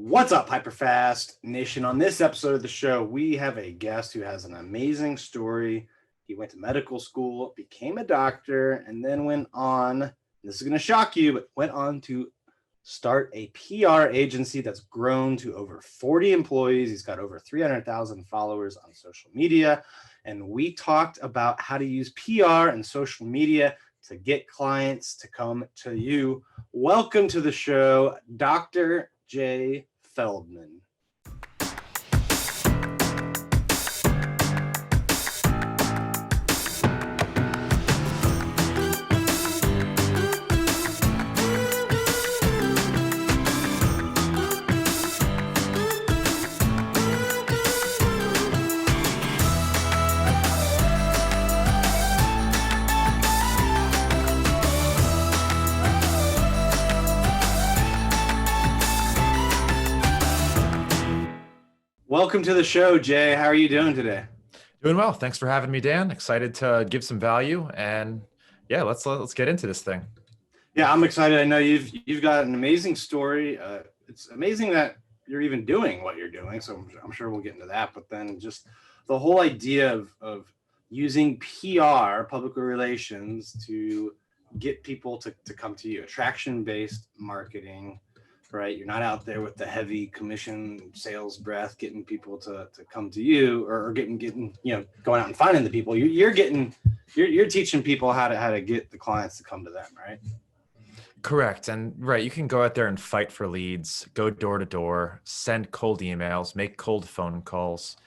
What's up, HyperFast Nation? On this episode of the show, we have a guest who has an amazing story. He went to medical school, became a doctor, and then went on, this is going to shock you, but went on to start a PR agency that's grown to over 40 employees. He's got over 300,000 followers on social media. And we talked about how to use PR and social media to get clients to come to you. Welcome to the show, Dr. J. Feldman. Welcome to the show, Jay. How are you doing today? Doing well. Thanks for having me, Dan. Excited to give some value, and yeah, let's get into this thing. Yeah, I'm excited. I know you've got an amazing story. It's amazing that you're even doing what you're doing. So I'm sure we'll get into that. But then just the whole idea of using PR, public relations, to get people to come to you, attraction-based marketing. Right, you're not out there with the heavy commission sales breath, getting people to come to you, or getting going out and finding the people. You're teaching people how to get the clients to come to them, right? Correct. And right, you can go out there and fight for leads, go door to door, send cold emails, make cold phone calls.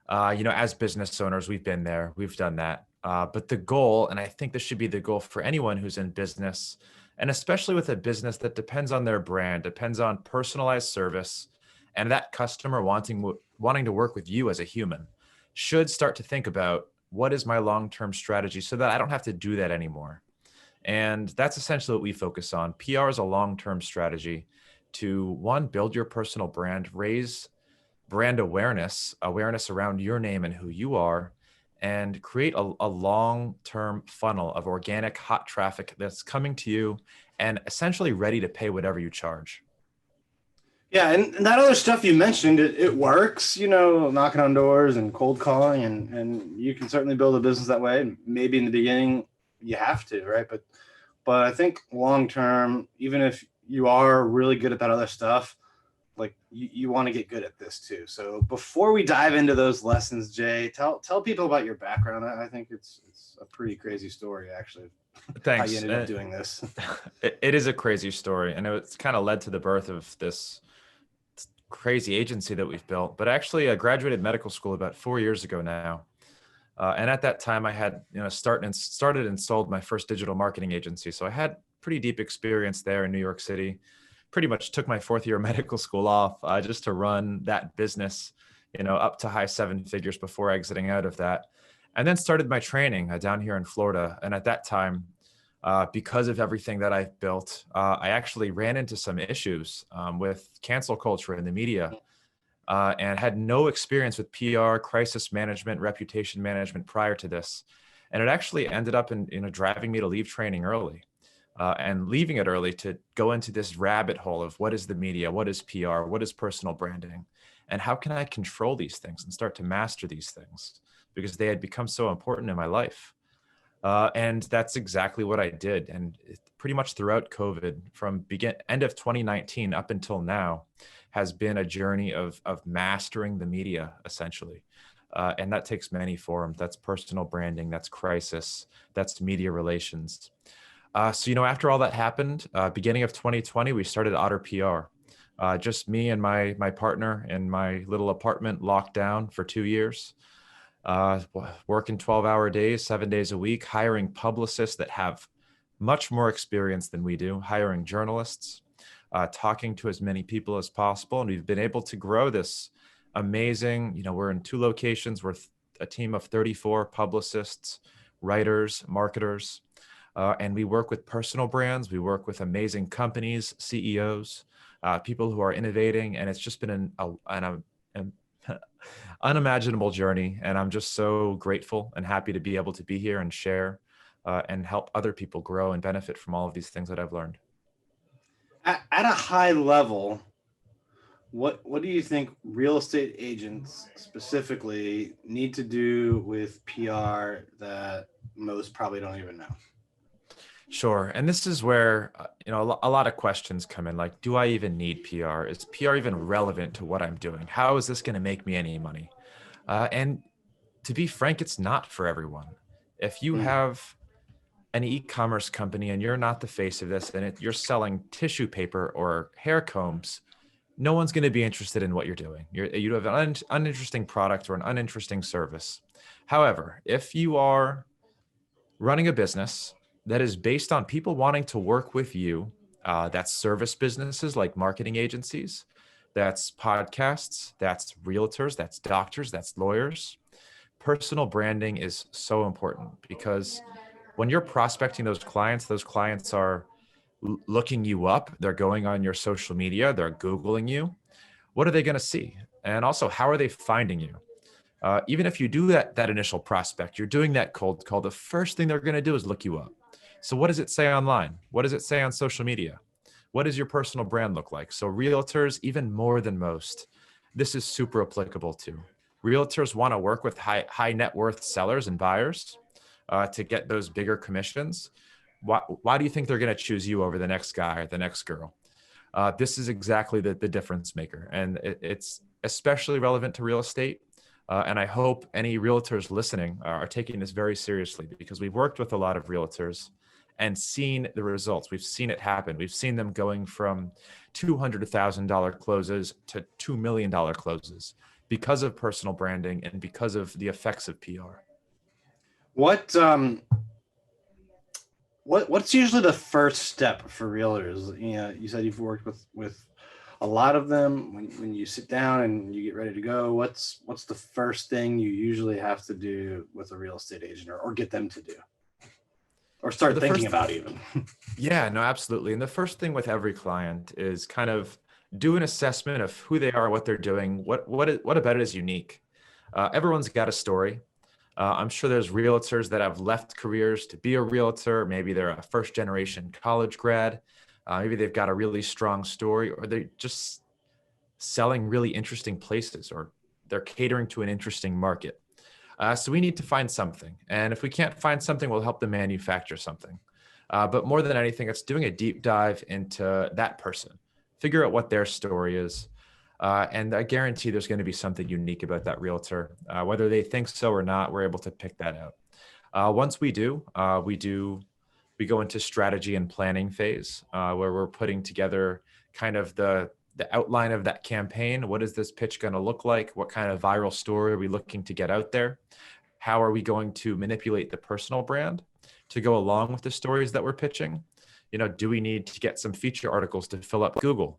As business owners, we've been there, we've done that. But the goal, and I think this should be the goal for anyone who's in business, and especially with a business that depends on their brand, depends on personalized service, and that customer wanting to work with you as a human, should start to think about, what is my long-term strategy so that I don't have to do that anymore? And that's essentially what we focus on. PR is a long-term strategy to, one, build your personal brand, raise brand awareness around your name and who you are, and create a long-term funnel of organic hot traffic that's coming to you and essentially ready to pay whatever you charge. Yeah, and that other stuff you mentioned, it works, knocking on doors and cold calling, and you can certainly build a business that way. Maybe in the beginning you have to, right? But I think long-term, even if you are really good at that other stuff, like you want to get good at this too. So before we dive into those lessons, Jay, tell people about your background. I think it's a pretty crazy story, actually. Thanks. How you ended up doing this. It is a crazy story, and it's kind of led to the birth of this crazy agency that we've built. But actually, I graduated medical school about 4 years ago now, and at that time, I had started and sold my first digital marketing agency. So I had pretty deep experience there in New York City. Pretty much took my fourth year of medical school off just to run that business, up to high seven figures before exiting out of that. And then started my training down here in Florida. And at that time, because of everything that I've built, I actually ran into some issues with cancel culture in the media and had no experience with PR, crisis management, reputation management prior to this. And it actually ended up in driving me to leave training early. And leaving it early to go into this rabbit hole of what is the media, what is PR, what is personal branding, and how can I control these things and start to master these things, because they had become so important in my life. And that's exactly what I did. And pretty much throughout COVID, from end of 2019 up until now, has been a journey of mastering the media, essentially. And that takes many forms. That's personal branding, that's crisis, that's media relations. So after all that happened, beginning of 2020, we started Otter PR. Just me and my partner in my little apartment, locked down for 2 years, working 12-hour days, 7 days a week, hiring publicists that have much more experience than we do, hiring journalists, talking to as many people as possible. And we've been able to grow this amazing, we're in 2 locations. We're a team of 34 publicists, writers, marketers. And we work with personal brands. We work with amazing companies, CEOs, people who are innovating. And it's just been an unimaginable journey. And I'm just so grateful and happy to be able to be here and share and help other people grow and benefit from all of these things that I've learned. At a high level, What do you think real estate agents specifically need to do with PR that most probably don't even know? Sure. And this is where, a lot of questions come in, like, do I even need PR? Is PR even relevant to what I'm doing? How is this going to make me any money? And to be frank, it's not for everyone. If you Mm. have an e-commerce company and you're not the face of this and you're selling tissue paper or hair combs, no one's going to be interested in what you're doing. You have an uninteresting product or an uninteresting service. However, if you are running a business that is based on people wanting to work with you, that's service businesses like marketing agencies, that's podcasts, that's realtors, that's doctors, that's lawyers. Personal branding is so important because when you're prospecting those clients are looking you up, they're going on your social media, they're Googling you. What are they going to see? And also, how are they finding you? Even if you do that initial prospect, you're doing that cold call, the first thing they're going to do is look you up. So what does it say online? What does it say on social media? What does your personal brand look like? So realtors, even more than most, this is super applicable to. Realtors want to work with high net worth sellers and buyers to get those bigger commissions. Why do you think they're going to choose you over the next guy or the next girl? This is exactly the difference maker. And it's especially relevant to real estate. And I hope any realtors listening are taking this very seriously because we've worked with a lot of realtors and seen the results. We've seen it happen. We've seen them going from $200,000 closes to $2 million closes because of personal branding and because of the effects of PR. What's usually the first step for realtors? You know, you said you've worked with a lot of them. When you sit down and you get ready to go, what's the first thing you usually have to do with a real estate agent, or get them to do, or So start the thinking first, about even? yeah, no, absolutely. And the first thing with every client is kind of do an assessment of who they are, what they're doing, what about it is unique. Everyone's got a story. I'm sure there's realtors that have left careers to be a realtor. Maybe they're a first generation college grad. Maybe they've got a really strong story, or they're just selling really interesting places, or they're catering to an interesting market. So we need to find something. And if we can't find something, we'll help them manufacture something. But more than anything, it's doing a deep dive into that person, figure out what their story is. And I guarantee there's going to be something unique about that realtor. Whether they think so or not, we're able to pick that out. Once we go into strategy and planning phase, where we're putting together kind of the outline of that campaign. What is this pitch going to look like? What kind of viral story are we looking to get out there? How are we going to manipulate the personal brand to go along with the stories that we're pitching? Do we need to get some feature articles to fill up Google?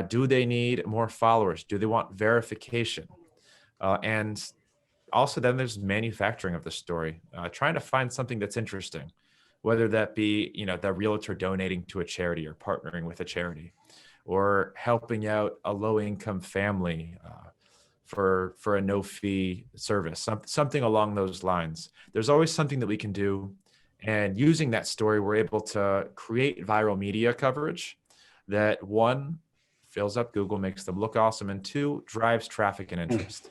Do they need more followers? Do they want verification? And also then there's manufacturing of the story, trying to find something that's interesting, whether that be, the realtor donating to a charity or partnering with a charity, or helping out a low-income family for a no-fee service, something along those lines. There's always something that we can do, and using that story, we're able to create viral media coverage that, one, fills up Google, makes them look awesome, and two, drives traffic and interest.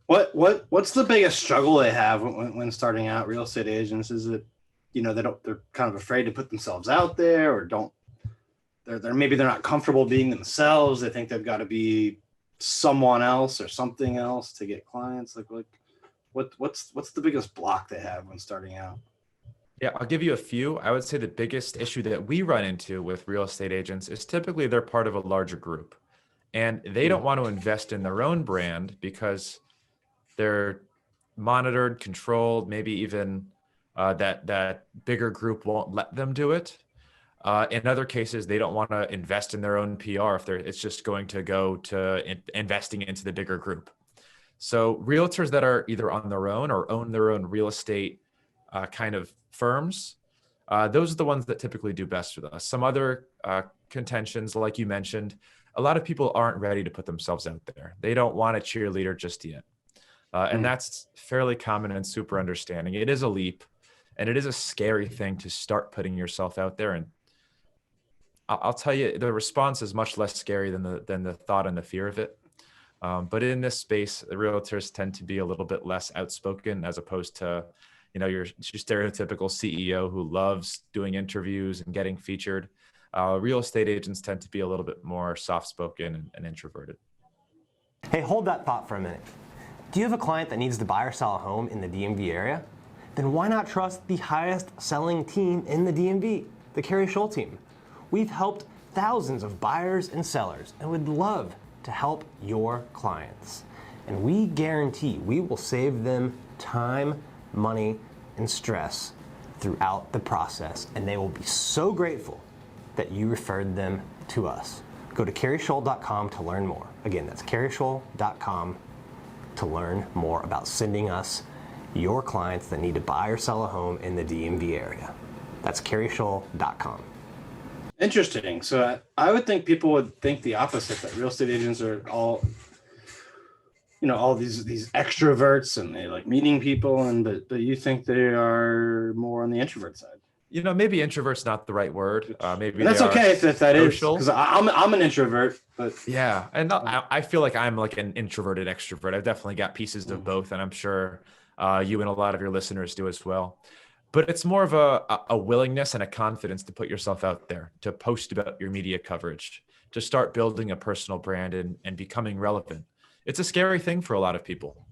What's the biggest struggle they have when starting out, real estate agents? Is it, they're kind of afraid to put themselves out there, or maybe they're not comfortable being themselves. They think they've got to be someone else or something else to get clients. What's the biggest block they have when starting out? Yeah, I'll give you a few. I would say the biggest issue that we run into with real estate agents is typically they're part of a larger group and they don't want to invest in their own brand because they're monitored, controlled, maybe even that bigger group won't let them do it. In other cases, they don't want to invest in their own PR if it's just going to go to investing into the bigger group. So realtors that are either on their own or own their own real estate kind of firms, those are the ones that typically do best with us. Some other contentions, like you mentioned, a lot of people aren't ready to put themselves out there. They don't want a cheerleader just yet. And that's fairly common and super understanding. It is a leap and it is a scary thing to start putting yourself out there. And I'll tell you, the response is much less scary than the thought and the fear of it. But in this space, the realtors tend to be a little bit less outspoken as opposed to, your stereotypical CEO who loves doing interviews and getting featured. Real estate agents tend to be a little bit more soft-spoken and introverted. Hey, hold that thought for a minute. Do you have a client that needs to buy or sell a home in the DMV area? Then why not trust the highest selling team in the DMV, the Carrie Scholl team? We've helped thousands of buyers and sellers and would love to help your clients. And we guarantee we will save them time, money, and stress throughout the process. And they will be so grateful that you referred them to us. Go to carriescholl.com to learn more. Again, that's carriescholl.com to learn more about sending us your clients that need to buy or sell a home in the DMV area. That's carriescholl.com. Interesting. So I would think people would think the opposite, that real estate agents are all, all these extroverts and they like meeting people, but you think they are more on the introvert side. Maybe introvert's not the right word. Maybe and that's okay if that is, social. because I'm an introvert. But yeah, and I feel like I'm like an introverted extrovert. I've definitely got pieces of both, and I'm sure you and a lot of your listeners do as well. But it's more of a willingness and a confidence to put yourself out there, to post about your media coverage, to start building a personal brand and becoming relevant. It's a scary thing for a lot of people,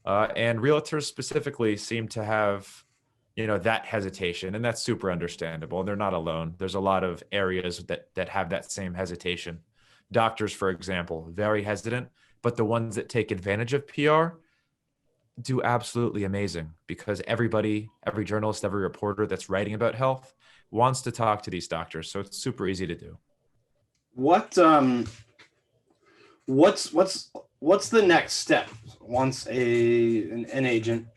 and realtors specifically seem to have that hesitation, and that's super understandable. And they're not alone. There's a lot of areas that have that same hesitation. Doctors, for example, very hesitant, but the ones that take advantage of PR do absolutely amazing, because every journalist, every reporter that's writing about health wants to talk to these doctors. So it's super easy to do. What's the next step once an agent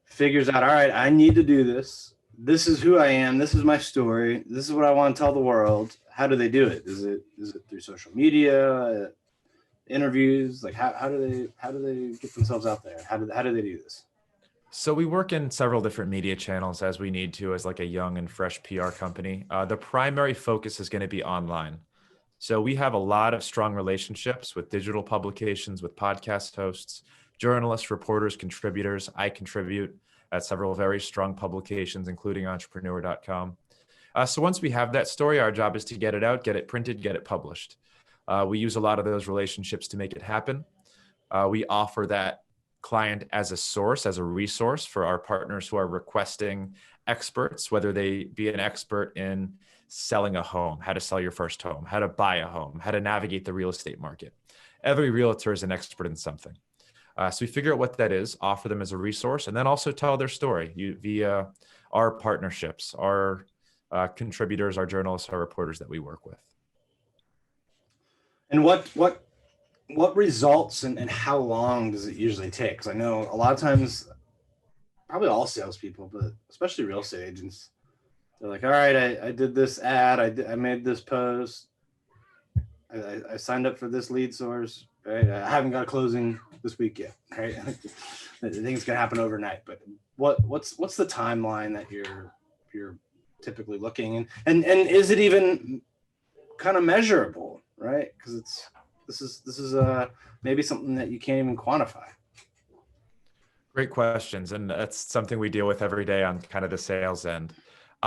figures out, all right, I need to do this. This is who I am. This is my story. This is what I want to tell the world. How do they do it? Is it through social media, interviews? Like how do they get themselves out there? How do they do this? So we work in several different media channels as we need to, as like a young and fresh PR company. The primary focus is going to be online. So we have a lot of strong relationships with digital publications, with podcast hosts, journalists, reporters, contributors. I contribute at several very strong publications, including entrepreneur.com. So once we have that story, our job is to get it out, get it printed, get it published. We use a lot of those relationships to make it happen. We offer that client as a source, as a resource for our partners who are requesting experts, whether they be an expert in selling a home, how to sell your first home, how to buy a home, how to navigate the real estate market. Every realtor is an expert in something. So we figure out what that is, offer them as a resource, and then also tell their story via our partnerships, our contributors, our journalists, our reporters that we work with. And what results and how long does it usually take? Because I know a lot of times, probably all salespeople, but especially real estate agents, they're like, all right, I did this ad, I made this post, I signed up for this lead source, right? I haven't got a closing this week yet, right? I think it's gonna happen overnight. But what's the timeline that you're typically looking, and is it even kind of measurable, right? Because this is maybe something that you can't even quantify. Great questions, and that's something we deal with every day on kind of the sales end.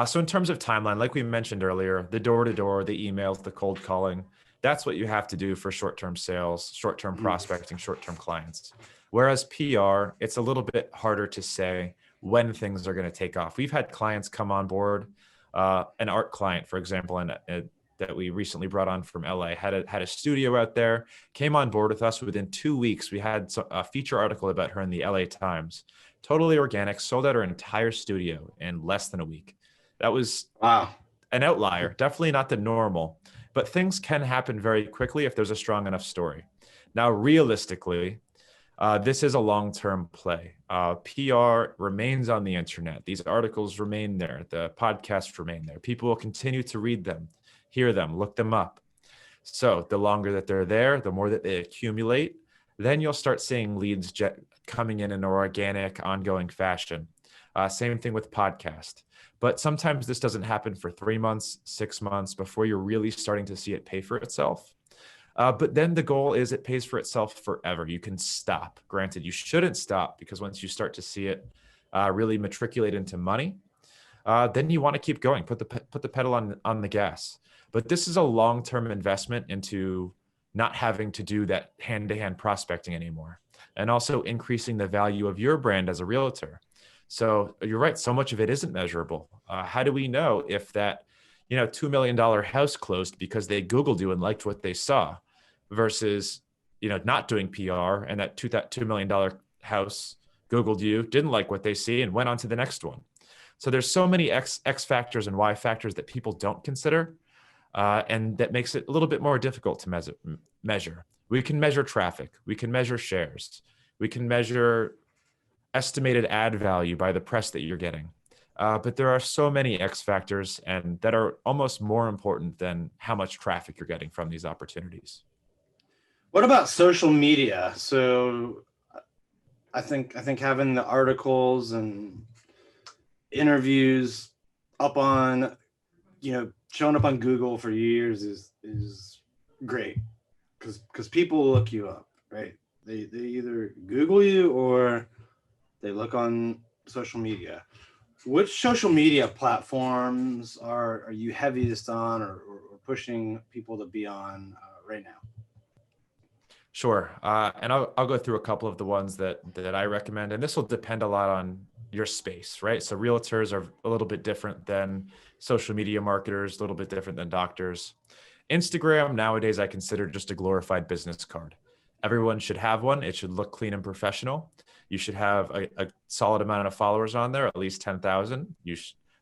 So in terms of timeline, like we mentioned earlier, the door-to-door, the emails, the cold calling, that's what you have to do for short-term sales, short-term prospecting, short-term clients. Whereas PR, it's a little bit harder to say when things are going to take off. We've had clients come on board, an art client, for example, and that we recently brought on from LA, had a studio out there, came on board with us. Within 2 weeks, we had a feature article about her in the LA Times. Totally organic, sold out her entire studio in less than a week. That was an outlier, definitely not the normal, but things can happen very quickly if there's a strong enough story. Now, realistically, this is a long-term play. PR remains on the internet. These articles remain there. The podcasts remain there. People will continue to read them, hear them, look them up. So the longer that they're there, the more that they accumulate, then you'll start seeing leads coming in an organic, ongoing fashion. Same thing with podcast. But sometimes this doesn't happen for 3 months, 6 months before you're really starting to see it pay for itself. But then the goal is it pays for itself forever. You can stop. Granted, you shouldn't stop, because once you start to see it really matriculate into money, then you want to keep going. Put the pedal on the gas. But this is a long-term investment into not having to do that hand-to-hand prospecting anymore, and also increasing the value of your brand as a realtor. So you're right. So much of it isn't measurable. How do we know if that, $2 million house closed because they Googled you and liked what they saw, versus, not doing PR and that $2 million house Googled you, didn't like what they see, and went on to the next one. So there's so many X factors and Y factors that people don't consider, and that makes it a little bit more difficult to measure. We can measure traffic. We can measure shares. We can measure estimated ad value by the press that you're getting. But there are so many X factors, and that are almost more important than how much traffic you're getting from these opportunities. What about social media? So I think having the articles and interviews up on, showing up on Google for years is great, because people look you up, right? They either Google you or they look on social media. Which social media platforms are you heaviest on, or pushing people to be on right now? Sure. And I'll go through a couple of the ones that I recommend, and this will depend a lot on your space, right? So realtors are a little bit different than social media marketers, a little bit different than doctors. Instagram nowadays, I consider just a glorified business card. Everyone should have one. It should look clean and professional. You should have a solid amount of followers on there, at least 10,000.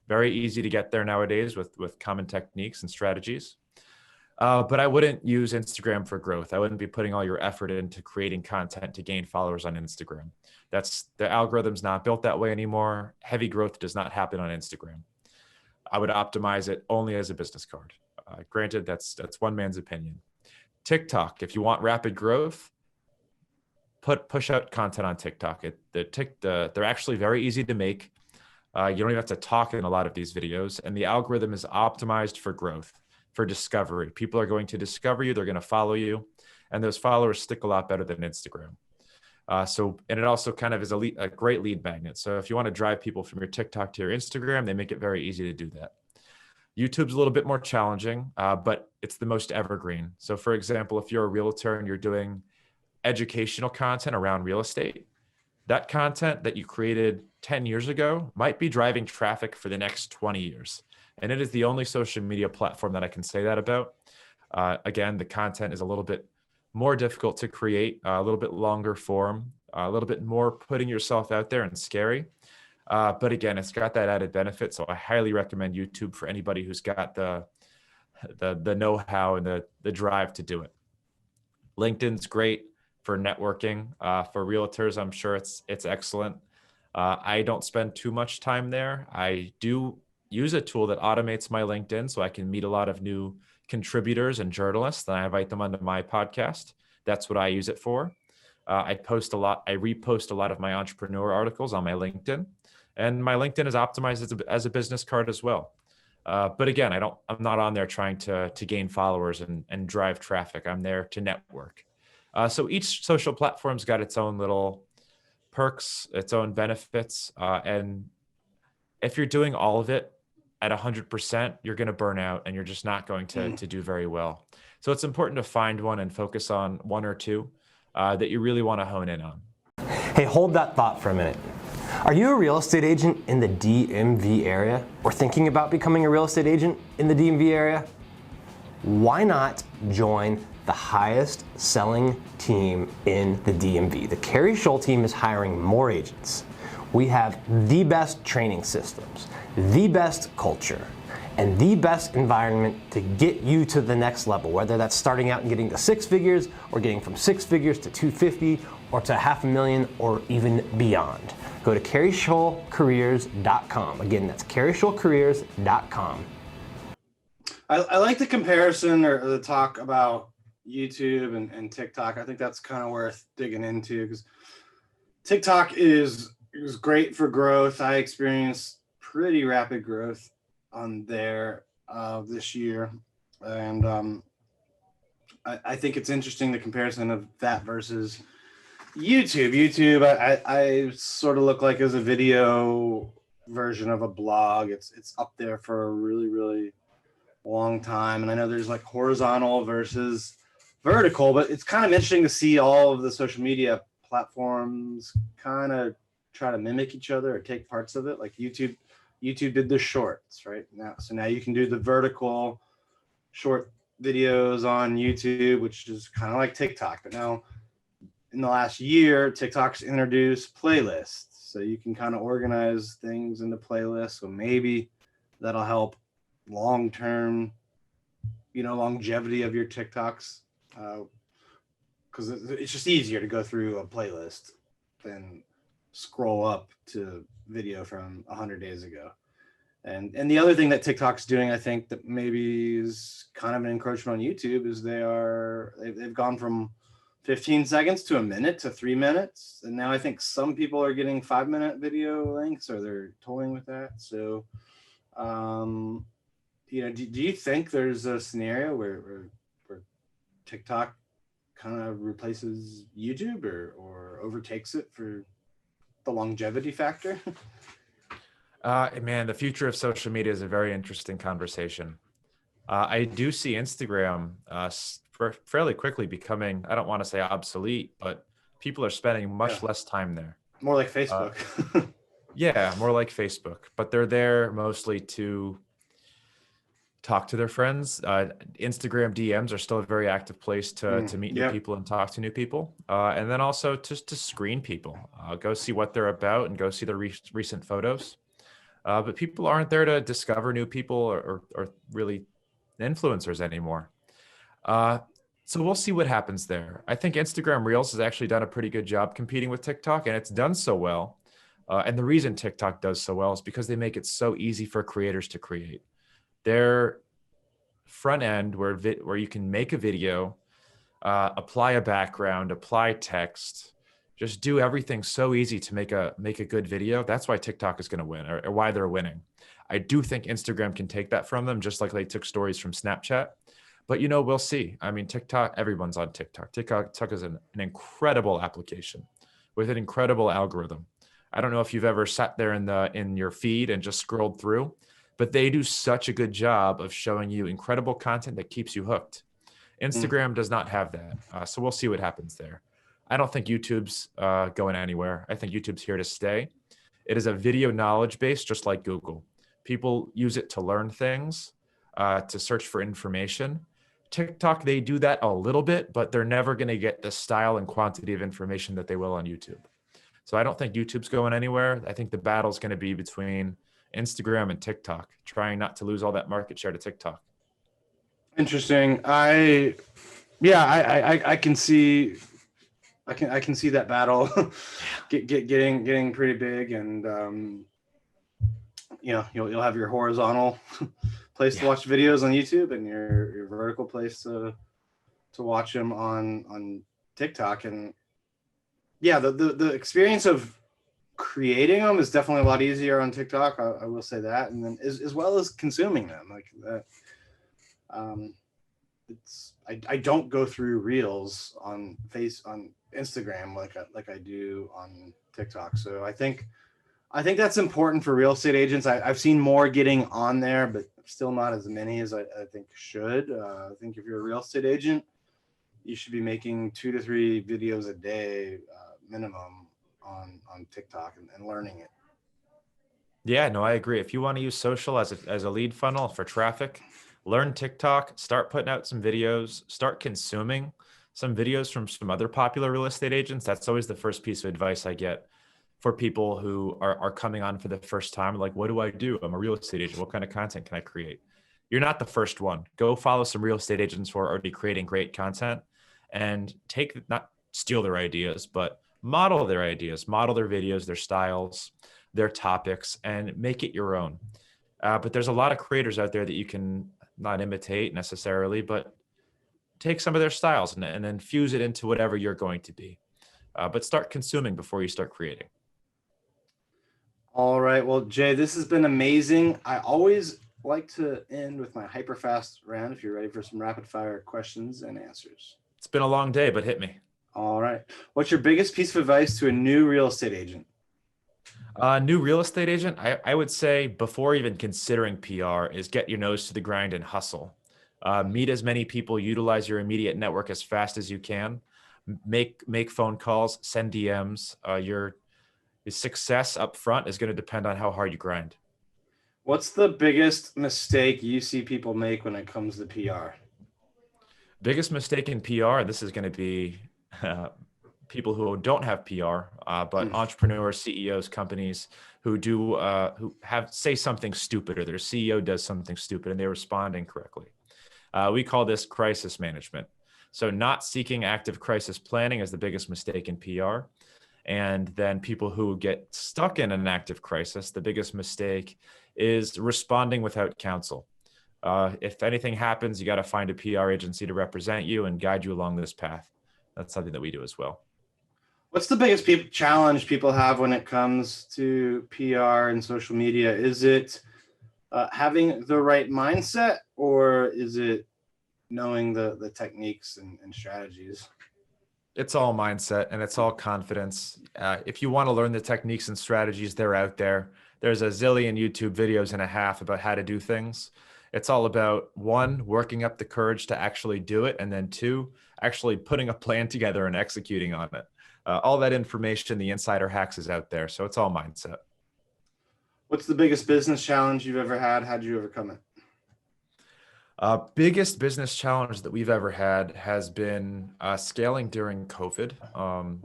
Very easy to get there nowadays with common techniques and strategies. But I wouldn't use Instagram for growth. I wouldn't be putting all your effort into creating content to gain followers on Instagram. The algorithm's not built that way anymore. Heavy growth does not happen on Instagram. I would optimize it only as a business card. Granted, that's one man's opinion. TikTok, if you want rapid growth, push out content on TikTok. They're actually very easy to make. You don't even have to talk in a lot of these videos, and the algorithm is optimized for growth, for discovery. People are going to discover you, they're going to follow you, and those followers stick a lot better than Instagram. And it also kind of is a great lead magnet. So if you want to drive people from your TikTok to your Instagram, they make it very easy to do that. YouTube's a little bit more challenging, but it's the most evergreen. So for example, if you're a realtor and you're doing educational content around real estate, that content that you created 10 years ago might be driving traffic for the next 20 years. And it is the only social media platform that I can say that about. Again, the content is a little bit more difficult to create, a little bit longer form, a little bit more putting yourself out there and scary. But again, it's got that added benefit. So I highly recommend YouTube for anybody who's got the know-how and the drive to do it. LinkedIn's great for networking. For realtors, I'm sure it's excellent. I don't spend too much time there. I do use a tool that automates my LinkedIn so I can meet a lot of new contributors and journalists, and I invite them onto my podcast. That's what I use it for. I repost a lot of my entrepreneur articles on my LinkedIn, and my LinkedIn is optimized as a business card as well. But again, I'm not on there trying to gain followers and drive traffic. I'm there to network. So each social platform's got its own little perks, its own benefits. And if you're doing all of it at 100%, you're going to burn out and you're just not going to do very well. So it's important to find one and focus on one or two that you really want to hone in on. Hey, hold that thought for a minute. Are you a real estate agent in the DMV area, or thinking about becoming a real estate agent in the DMV area? Why not join the highest selling team in the DMV? The Carrie Scholl team is hiring more agents. We have the best training systems, the best culture, and the best environment to get you to the next level, whether that's starting out and getting to 6 figures, or getting from 6 figures to 250, or to $500,000, or even beyond. Go to carrieschollcareers.com. Again, that's carrieschollcareers.com. I like the comparison or the talk about YouTube and TikTok. I think that's kind of worth digging into, because TikTok is great for growth. I experienced pretty rapid growth on there this year. And I think it's interesting, the comparison of that versus YouTube. I sort of look like as a video version of a blog. It's up there for a really, really long time. And I know there's like horizontal versus vertical, but it's kind of interesting to see all of the social media platforms kind of try to mimic each other or take parts of it. Like YouTube did the shorts right now. So now you can do the vertical short videos on YouTube, which is kind of like TikTok. But now in the last year, TikTok's introduced playlists. So you can kind of organize things into playlists. So maybe that'll help long-term, longevity of your TikToks. Because it's just easier to go through a playlist than scroll up to video from 100 days ago. And the other thing that TikTok's doing, I think, that maybe is kind of an encroachment on YouTube is they've gone from 15 seconds to a minute to 3 minutes. And now I think some people are getting 5-minute video lengths, or they're toying with that. So, do you think there's a scenario where TikTok kind of replaces YouTube or overtakes it for the longevity factor? Man, the future of social media is a very interesting conversation. I do see Instagram fairly quickly becoming, I don't want to say obsolete, but people are spending much less time there. More like Facebook. Yeah, more like Facebook, but they're there mostly to talk to their friends. Instagram DMs are still a very active place to meet new people and talk to new people. And then also just to screen people, go see what they're about and go see their recent photos. But people aren't there to discover new people or really influencers anymore. So we'll see what happens there. I think Instagram Reels has actually done a pretty good job competing with TikTok, and it's done so well. And the reason TikTok does so well is because they make it so easy for creators to create. Their front end where you can make a video, apply a background, apply text, just do everything so easy to make a good video. That's why TikTok is going to win, or why they're winning. I do think Instagram can take that from them, just like they took stories from Snapchat. But we'll see. I mean, TikTok, everyone's on TikTok. TikTok is an incredible application with an incredible algorithm. I don't know if you've ever sat there in your feed and just scrolled through, but they do such a good job of showing you incredible content that keeps you hooked. Instagram does not have that. So we'll see what happens there. I don't think YouTube's going anywhere. I think YouTube's here to stay. It is a video knowledge base, just like Google. People use it to learn things, to search for information. TikTok, they do that a little bit, but they're never going to get the style and quantity of information that they will on YouTube. So I don't think YouTube's going anywhere. I think the battle's going to be between Instagram and TikTok, trying not to lose all that market share to TikTok. Interesting. I can see that battle getting pretty big, and you'll have your horizontal place to watch videos on YouTube and your vertical place to watch them on TikTok. And the experience of creating them is definitely a lot easier on TikTok. I will say that, and then as well as consuming them like that. I don't go through reels on Instagram like I do on TikTok. So I think that's important for real estate agents. I've seen more getting on there, but still not as many as I think should. I think if you're a real estate agent, you should be making 2 to 3 videos a day minimum on TikTok and learning it. Yeah, no, I agree. If you want to use social as a lead funnel for traffic, learn TikTok, start putting out some videos, start consuming some videos from some other popular real estate agents. That's always the first piece of advice I get for people who are coming on for the first time. Like, what do I do? I'm a real estate agent. What kind of content can I create? You're not the first one. Go follow some real estate agents who are already creating great content and not steal their ideas, but model their ideas, model their videos, their styles, their topics, and make it your own. But there's a lot of creators out there that you can not imitate necessarily, but take some of their styles and then fuse it into whatever you're going to be. But start consuming before you start creating. All right. Well, Jay, this has been amazing. I always like to end with my hyperfast round if you're ready for some rapid fire questions and answers. It's been a long day, but hit me. All right. What's your biggest piece of advice to a new real estate agent? New real estate agent, I would say before even considering PR is get your nose to the grind and hustle. Meet as many people, utilize your immediate network as fast as you can. Make phone calls, send DMs. Your success up front is going to depend on how hard you grind. What's the biggest mistake you see people make when it comes to PR? Biggest mistake in PR, this is going to be people who don't have PR, but entrepreneurs, CEOs, companies who say something stupid, or their CEO does something stupid and they respond incorrectly. We call this crisis management. So not seeking active crisis planning is the biggest mistake in PR. And then people who get stuck in an active crisis, the biggest mistake is responding without counsel. If anything happens, you got to find a PR agency to represent you and guide you along this path. That's something that we do as well. What's the biggest challenge people have when it comes to PR and social media? Is it having the right mindset, or is it knowing the techniques and strategies? It's all mindset and it's all confidence. If you want to learn the techniques and strategies, they're out there. There's a zillion YouTube videos and a half about how to do things. It's all about, one, working up the courage to actually do it, and then two, actually putting a plan together and executing on it. All that information, the insider hacks, is out there. So it's all mindset. What's the biggest business challenge you've ever had? How did you overcome it? Biggest business challenge that we've ever had has been scaling during COVID,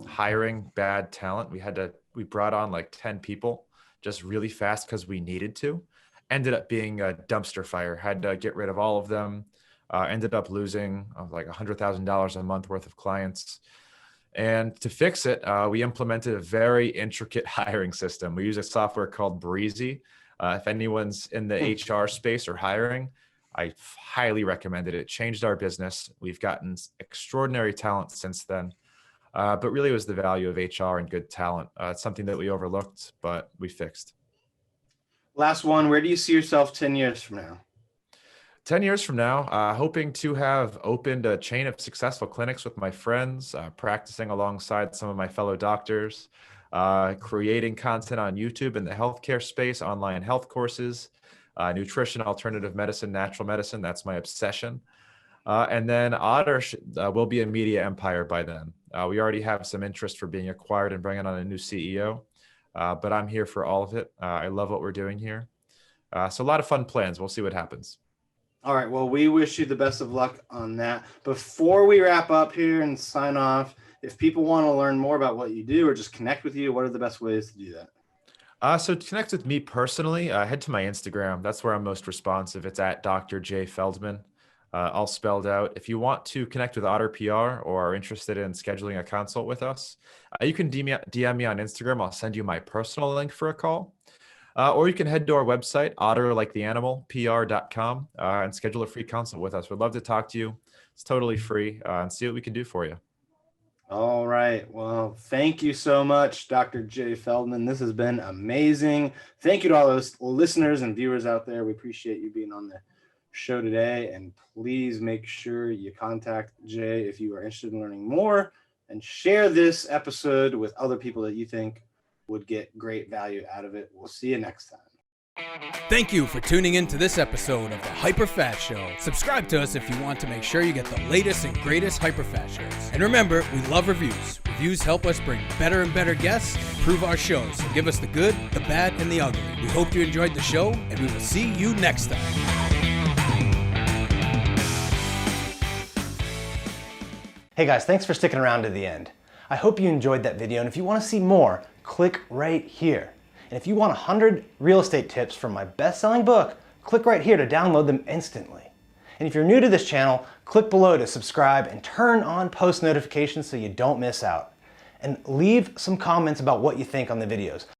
hiring bad talent. We brought on like 10 people just really fast because we needed to. Ended up being a dumpster fire, had to get rid of all of them. Ended up losing like $100,000 a month worth of clients. And to fix it, we implemented a very intricate hiring system. We use a software called Breezy. If anyone's in the HR space or hiring, I highly recommend it. It changed our business. We've gotten extraordinary talent since then. But really it was the value of HR and good talent. It's something that we overlooked, but we fixed. Last one, where do you see yourself 10 years from now? 10 years from now, hoping to have opened a chain of successful clinics with my friends, practicing alongside some of my fellow doctors, creating content on YouTube in the healthcare space, online health courses, nutrition, alternative medicine, natural medicine. That's my obsession. And then Otter will be a media empire by then. We already have some interest for being acquired and bringing on a new CEO, but I'm here for all of it. I love what we're doing here. So a lot of fun plans. We'll see what happens. All right. Well, we wish you the best of luck on that. Before we wrap up here and sign off, if people want to learn more about what you do or just connect with you, what are the best ways to do that? So to connect with me personally, head to my Instagram. That's where I'm most responsive. It's at Dr. J Feldman, all spelled out. If you want to connect with Otter PR or are interested in scheduling a consult with us, you can DM me on Instagram. I'll send you my personal link for a call. Or you can head to our website, otterliketheanimalpr.com, and schedule a free consult with us. We'd love to talk to you. It's totally free, and see what we can do for you. All right. Well, thank you so much, Dr. J Feldman. This has been amazing. Thank you to all those listeners and viewers out there. We appreciate you being on the show today. And please make sure you contact Jay if you are interested in learning more, and share this episode with other people that you think would get great value out of it. We'll see you next time. Thank you for tuning in to this episode of the HyperFast Show. Subscribe to us if you want to make sure you get the latest and greatest HyperFast shows. And remember, we love reviews. Reviews help us bring better and better guests and improve our shows. So give us the good, the bad, and the ugly. We hope you enjoyed the show, and we will see you next time. Hey guys, thanks for sticking around to the end. I hope you enjoyed that video, and if you want to see more, click right here. And if you want 100 real estate tips from my best-selling book, click right here to download them instantly. And if you're new to this channel, click below to subscribe and turn on post notifications so you don't miss out. And leave some comments about what you think on the videos.